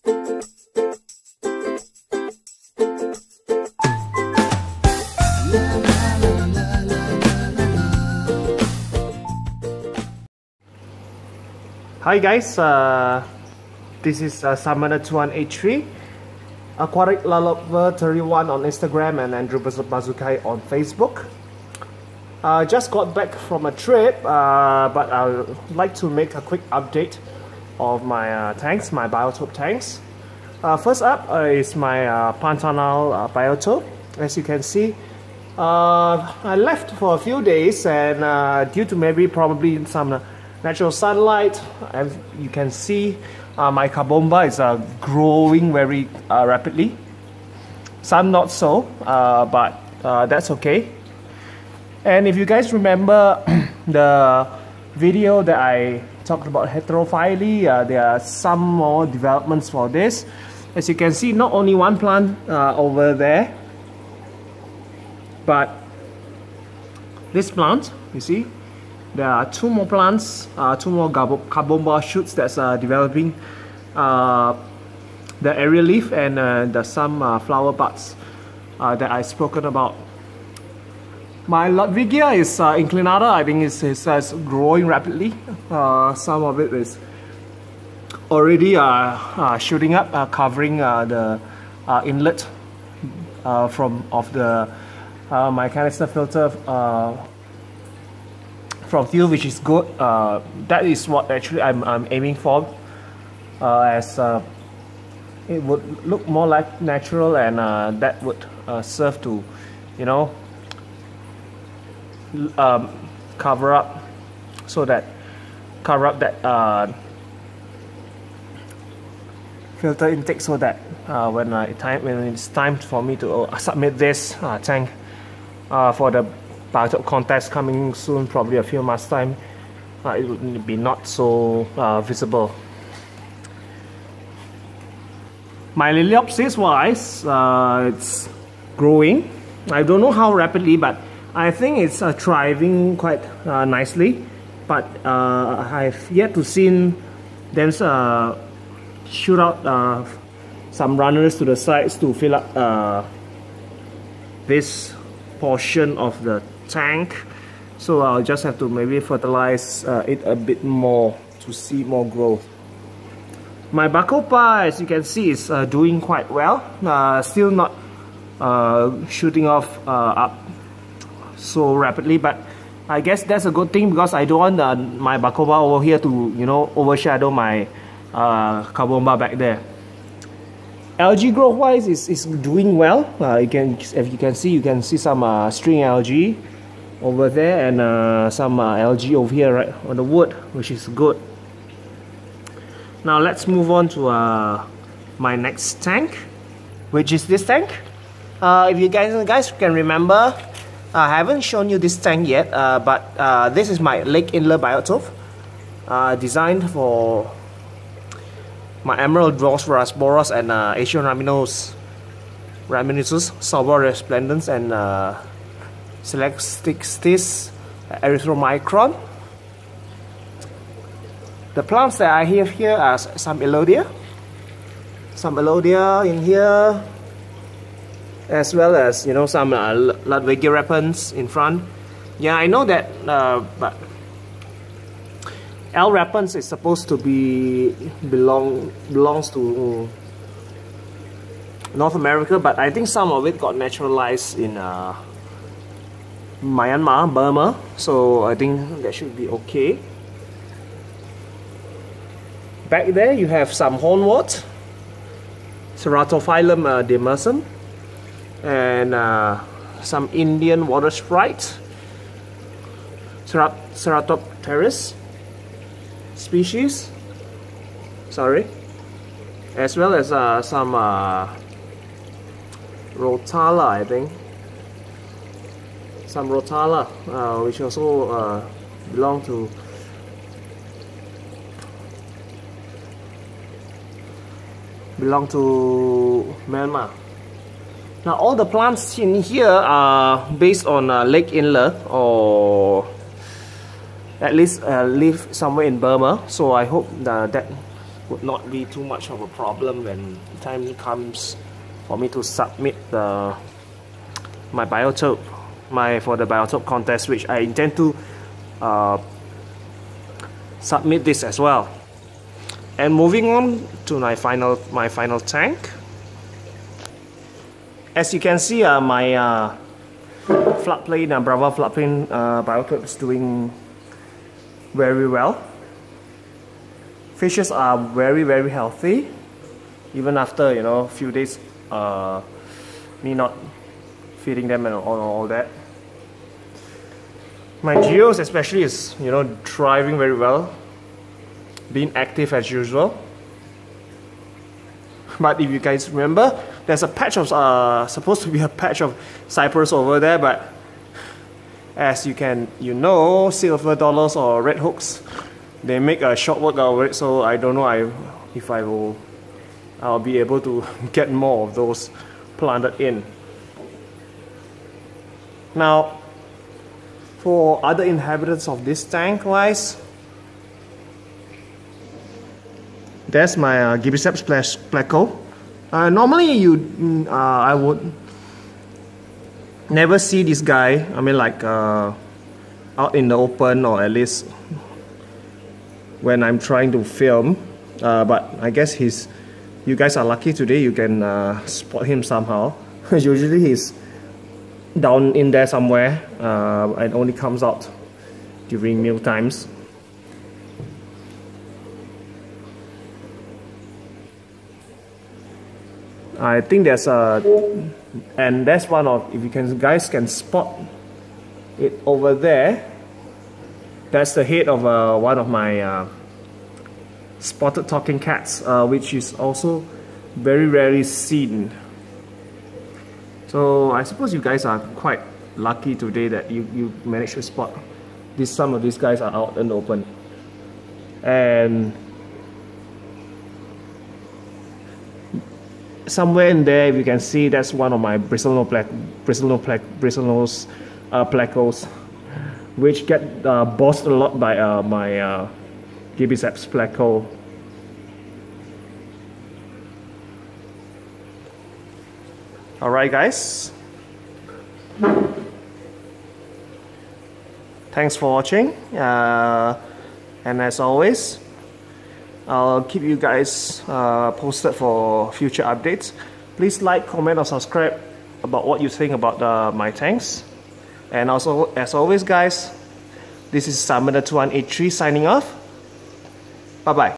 Hi guys, this is Samana 2183, Aquatic Lover 31 on Instagram, and Andrew Bazukai on Facebook. Just got back from a trip, but I would like to make a quick update of my tanks, my biotope tanks. First up is my Pantanal biotope. As you can see, I left for a few days, and due to probably some natural sunlight, as you can see, my carbomba is growing very rapidly. Some not so, but that's okay. And if you guys remember the video that I talked about heterophyly, there are some more developments for this. As you can see, not only one plant over there, but this plant, you see, there are two more plants, two more carbomba shoots that's developing the aerial leaf, and there's some flower buds that I've spoken about. My Ludwigia is inclinata. I think it's growing rapidly. Some of it is already shooting up, covering the inlet of the my canister filter from fuel, which is good. That is what actually I'm aiming for, as it would look more like natural, and that would serve to, you know, cover up that filter intake, so that when it's time for me to submit this tank for the biotope contest coming soon, probably a few months time, it would be not so visible. My Liliopsis wise, it's growing. I don't know how rapidly, but I think it's thriving quite nicely. But I've yet to see them shoot out some runners to the sides to fill up this portion of the tank, so I'll just have to maybe fertilize it a bit more to see more growth. My Bacopa, as you can see, is doing quite well. Still not shooting off up so rapidly, but I guess that's a good thing, because I don't want my Bacopa over here to, you know, overshadow my carbomba back there. Algae growth wise is doing well. If you can see some string algae over there, and some algae over here right on the wood, which is good. Now let's move on to my next tank, which is this tank. If you guys can remember, I haven't shown you this tank yet, but this is my Lake Inle Biotope, designed for my Emerald Dwarf Rasboros and Asian Rhamnosus, Salvor Resplendens, and Celestis Erythromicron. The plants that I have here are some Elodia in here, as well as, you know, some Ludwigia repens in front. Yeah, I know that, but L. repens is supposed to belongs to North America, but I think some of it got naturalized in Myanmar, Burma, so I think that should be okay. Back there you have some hornwort, Ceratophyllum demersum, and some Indian water sprite, Ceratopteris species, as well as some Rotala, I think. Some Rotala, which also belong to Myanmar. Now all the plants in here are based on Lake Inle, or at least live somewhere in Burma, so I hope that would not be too much of a problem when the time comes for me to submit my biotope, for the biotope contest, which I intend to submit this as well. And moving on to my final tank. As you can see, my floodplain, Brava floodplain biotope is doing very well. Fishes are very healthy, even after a few days me not feeding them and all that. My geos especially is thriving very well, being active as usual. But if you guys remember, there's a patch of supposed to be a patch of cypress over there, but as silver dollars or red hooks, they make a short work out of it. So I don't know if I'll be able to get more of those planted in. Now, for other inhabitants of this tank wise, that's my Gibiceps pleco. Normally I would never see this guy, out in the open, or at least when I'm trying to film, but I guess you guys are lucky today, you can spot him somehow. Usually he's down in there somewhere and only comes out during meal times. I think there's and that's one of, if you guys can spot it over there, that's the head of one of my spotted talking cats, which is also very rarely seen. So I suppose you guys are quite lucky today that you managed to spot some of these guys are out in the open. And somewhere in there, if you can see, that's one of my bristlenose plecos, which get bossed a lot by my Gibiceps pleco. Alright guys, thanks for watching, and as always, I'll keep you guys posted for future updates. Please like, comment or subscribe about what you think about my tanks. And also, as always guys, this is Salmon 2183 signing off. Bye bye.